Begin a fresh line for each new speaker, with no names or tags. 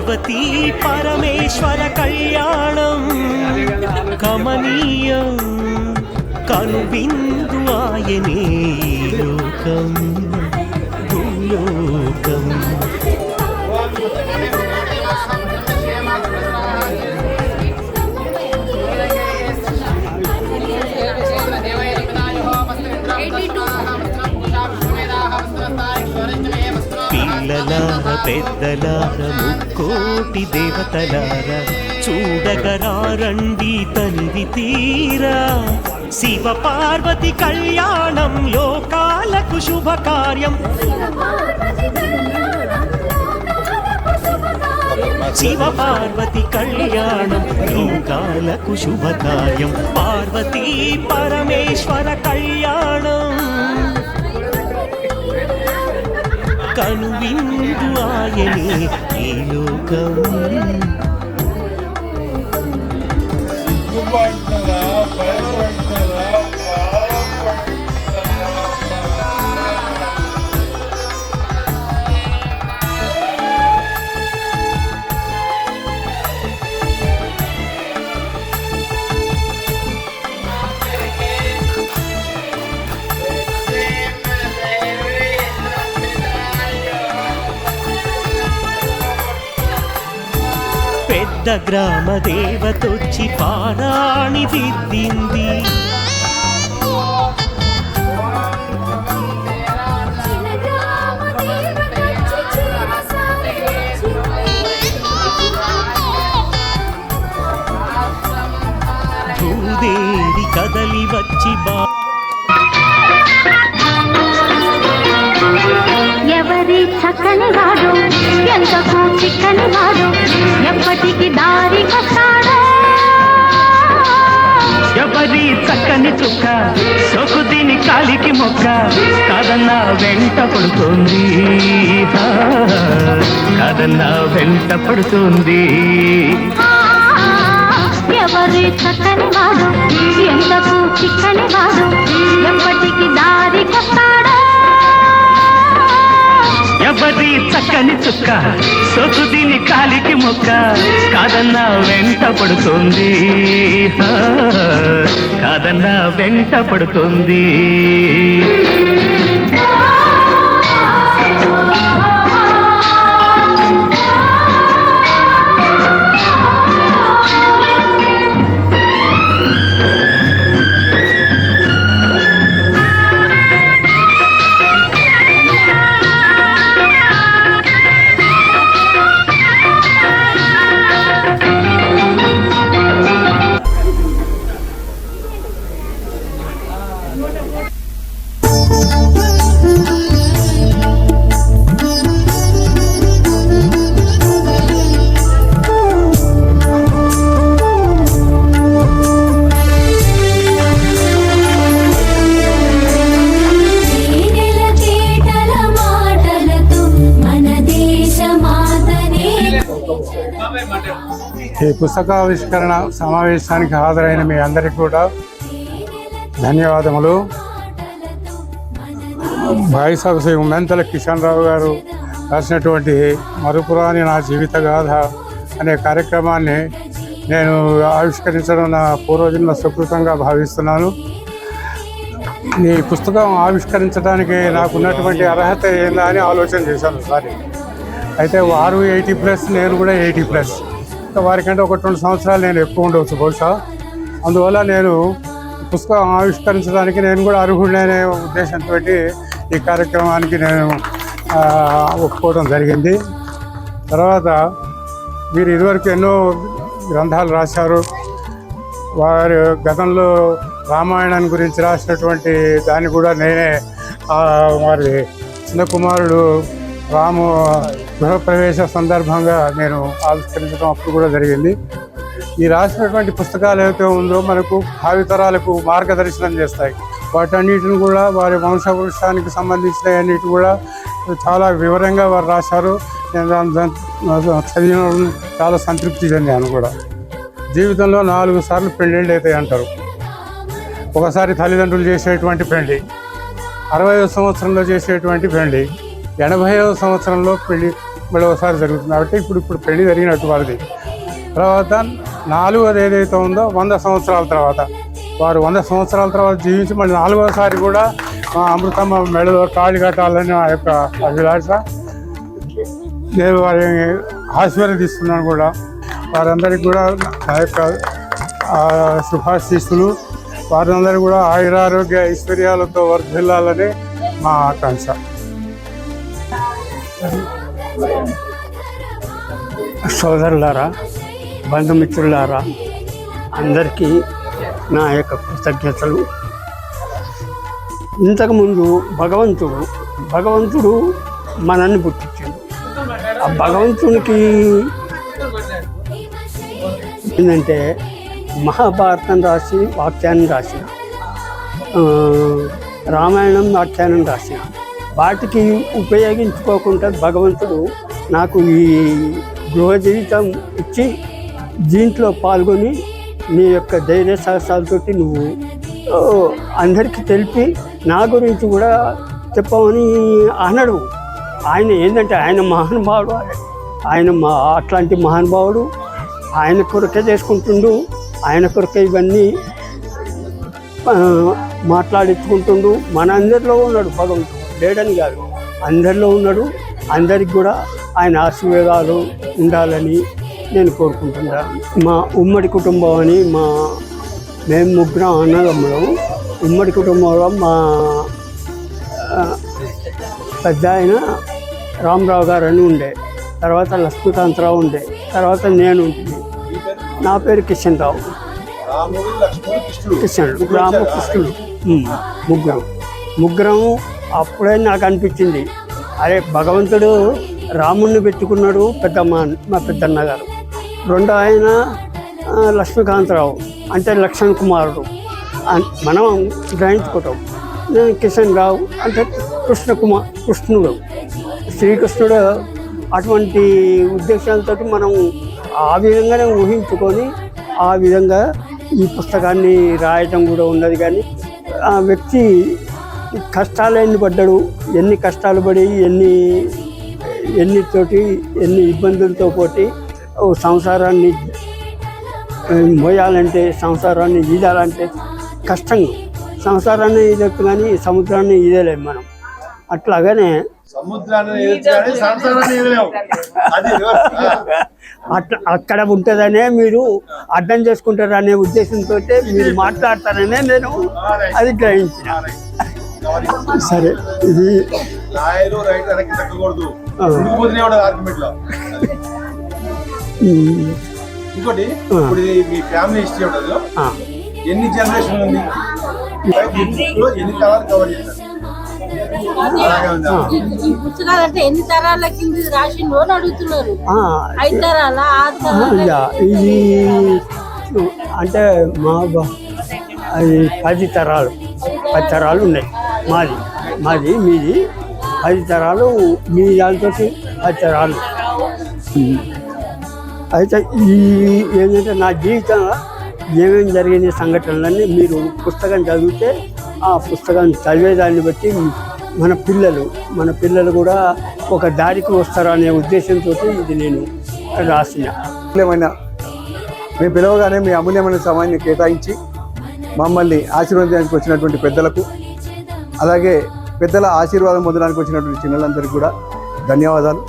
పార్వతీ పరమేశ్వర కళ్యాణం కమనీయం కనువిందు ఆయనే లోకం భూలోకం. పిల్లలార పెద్దలార ముక్కోటి దేవతలార చూడగరారండి తనివి తీరా శివ పార్వతి కళ్యాణం లోకాలకు శుభకార్యం. శివ పార్వతి కళ్యాణం లోకాలకు శుభకార్యం. పార్వతీ పరమేశ్వర కళ్యాణం కనువిందు ఆయనే ఈ లోకం. పెద్ద గ్రామ దేవతొచ్చి పారాణి దిద్దింది. భూదేవి కదలి వచ్చి
ఎవరి చక్కని వాడు ఎంతకు చిక్కని వాడు ఎప్పటికి దారికొస్తాడో.
ఎవరి చక్కని చుక్క సొకు దీని కాలికి మొక్క కాదన్నా వెంట పడుతుంది కాదన్నా వెంట పడుతుంది.
ఎవరి చక్కని వాడు ఎంతకు చిక్కని వాడు ఎప్పటికి దారికొస్తాడో.
ఎవరి చక్కని చుక్క సొకు దీని కాలికి మొక్క కాదన్నా వెంట పడుతుంది కాదన్నా వెంట పడుతుంది.
ఈ పుస్తకావిష్కరణ సమావేశానికి హాజరైన మీ అందరికీ కూడా ధన్యవాదములు. వాయిస్ ఆఫ్ మెంతల కిషన్ రావు గారు రాసినటువంటి మరుపురాని నా జీవిత గాథ అనే కార్యక్రమాన్ని నేను ఆవిష్కరించడం నా పూర్వజన్మ సుకృతంగా భావిస్తున్నాను. ఈ పుస్తకం ఆవిష్కరించడానికి నాకున్నటువంటి అర్హత ఏందా అని ఆలోచన చేశాను ఒకసారి. అయితే వారు 80+, నేను కూడా 80+. వారికంటే 1-2 సంవత్సరాలు నేను ఎక్కువ ఉండవచ్చు బహుశా. అందువల్ల నేను పుస్తకం ఆవిష్కరించడానికి నేను కూడా అర్హుడనే ఉద్దేశంతో ఈ కార్యక్రమానికి నేను ఒప్పుకోవడం జరిగింది. తర్వాత మీరు ఇదివరకు ఎన్నో గ్రంథాలు రాశారు. వారు గతంలో రామాయణం గురించి రాసినటువంటి దాన్ని కూడా నేనే వారి చిన్న కుమారుడు రాము గృహప్రవేశ సందర్భంగా నేను ఆవిష్కరించడం అప్పుడు కూడా జరిగింది. ఈ రాసినటువంటి పుస్తకాలు ఏవైతే ఉందో మనకు భావితరాలకు మార్గదర్శనం చేస్తాయి. వాటన్నిటిని కూడా వారి వంశవృక్షానికి సంబంధించిన అన్నిటి కూడా చాలా వివరంగా వారు రాశారు. నేను చదివిన చాలా సంతృప్తి చెందాను కూడా. జీవితంలో 4 సార్లు పెళ్ళిళ్ళు అవుతాయి అంటారు. ఒకసారి తల్లిదండ్రులు చేసేటువంటి పెళ్ళి, 60వ సంవత్సరంలో చేసేటువంటి పెళ్ళి, 80వ సంవత్సరంలో పెళ్ళి మళ్ళీ ఒకసారి జరుగుతుంది కాబట్టి ఇప్పుడు పెళ్లి జరిగినట్టు వారిది. తర్వాత నాలుగోది ఏదైతే ఉందో 100 సంవత్సరాల తర్వాత వారు 100 సంవత్సరాల తర్వాత జీవించి మళ్ళీ 4వసారి కూడా మా అమృతమ్మ మెడలో తాళి కట్టాలని ఆ యొక్క అభిలాష. నేను వారిని ఆశీర్వదిస్తున్నాను కూడా. వారందరికీ కూడా ఆ యొక్క శుభాశీస్సులు, వారందరూ కూడా ఆయురారోగ్య ఐశ్వర్యాలతో వర్ధిల్లాలని మా ఆకాంక్ష.
సోదరులారా, బంధుమిత్రులారా, అందరికీ నా యొక్క కృతజ్ఞతలు. ఇంతకుముందు భగవంతుడు మనల్ని పుట్టించాడు. ఆ భగవంతునికి ఏంటంటే మహాభారతం రాసి వ్యాఖ్యానం రాసిన, రామాయణం వ్యాఖ్యానం రాసిన, వాటికి ఉపయోగించుకోకుండా భగవంతుడు నాకు ఈ గృహ జీవితం ఇచ్చి దీంట్లో పాల్గొని నీ యొక్క ధైర్య సాహసాలతోటి నువ్వు అందరికీ తెలిపి నా గురించి కూడా చెప్పమని అన్నాడు. ఆయన ఏంటంటే ఆయన మహానుభావుడు, అట్లాంటి మహానుభావుడు. ఆయన కొరకే చేసుకుంటుండు, ఆయన కొరకే ఇవన్నీ మాట్లాడించుకుంటుండు. మన అందరిలో ఉన్నాడు భగవంతుడు, లేడని కాదు, అందరిలో ఉన్నాడు. అందరికి కూడా ఆయన ఆశీర్వాదాలు ఉండాలని నేను కోరుకుంటున్నాను. మా ఉమ్మడి కుటుంబం అని మేము ముగ్గురం అన్నదమ్ములం. ఉమ్మడి కుటుంబంలో మా పెద్ద ఆయన రామరావు గారు అని ఉండే, తర్వాత లక్ష్మీకాంతరావు ఉండే, తర్వాత నేను ఉంటుంది. నా పేరు కిషన్ రావు. రాము కృష్ణుడు ముగ్గురం. అప్పుడే నాకు అనిపించింది, అరే భగవంతుడు రాముణ్ణి పెట్టుకున్నాడు మా పెద్దన్న గారు. రెండో ఆయన లక్ష్మీకాంతరావు అంటే లక్ష్మణ్ కుమారుడు మనం గ్రహించుకుంటాం. నేను కిషన్ రావు అంటే కృష్ణుడు, శ్రీకృష్ణుడు. అటువంటి ఉద్దేశాలతో మనం ఆ విధంగానే ఊహించుకొని ఆ విధంగా ఈ పుస్తకాన్ని రాయటం కూడా ఉన్నది. కానీ ఆ వ్యక్తి కష్టాలు ఎన్ని పడ్డాడు, ఎన్ని కష్టాలు పడి ఎన్ని ఇబ్బందులతో పోటీ సంసారాన్ని మోయాలంటే, సంసారాన్ని ఈదాలంటే కష్టంగా. సంసారాన్ని ఈదొచ్చు కానీ సముద్రాన్ని ఈదలేము మనం. అట్లాగనే అక్కడ ఉంటుందనే మీరు అర్థం చేసుకుంటారు అనే ఉద్దేశంతో మీరు మాట్లాడతారనే నేను అది గ్రహించిన. సరే, ఇది
ఇంకోటి, మీ ఫ్యామిలీ హిస్టరీ ఉండదు, ఎన్ని జనరేషన్ ఉంది, ఎన్ని తరాలు కవర్ చేశారు?
ఈ పుస్తకాలు అంటే ఎన్ని తరాల కింద రాసిందో అని అడుగుతున్నారు. 5 తరాలా 6 తరాలా?
ఇది అంటే అది 10 తరాలు ఉన్నాయి. మీది 10 తరాలు, మీ దాంతో 10 తరాలు. అయితే ఏంటంటే నా జీవితంలో ఏమేమి జరిగిన సంఘటనలన్నీ మీరు పుస్తకం చదివితే ఆ పుస్తకం చదివేదాన్ని బట్టి మన పిల్లలు కూడా ఒక దారికి వస్తారు అనే ఉద్దేశంతో ఇది నేను రాసిన.
మేము పిలవగానే మీ అమూల్యమైన సమయాన్ని కేటాయించి మమ్మల్ని ఆశీర్వదించడానికి వచ్చినటువంటి పెద్దలకు, అలాగే పెద్దల ఆశీర్వాదం పొందడానికి వచ్చినటువంటి చిన్నలందరికీ కూడా ధన్యవాదాలు.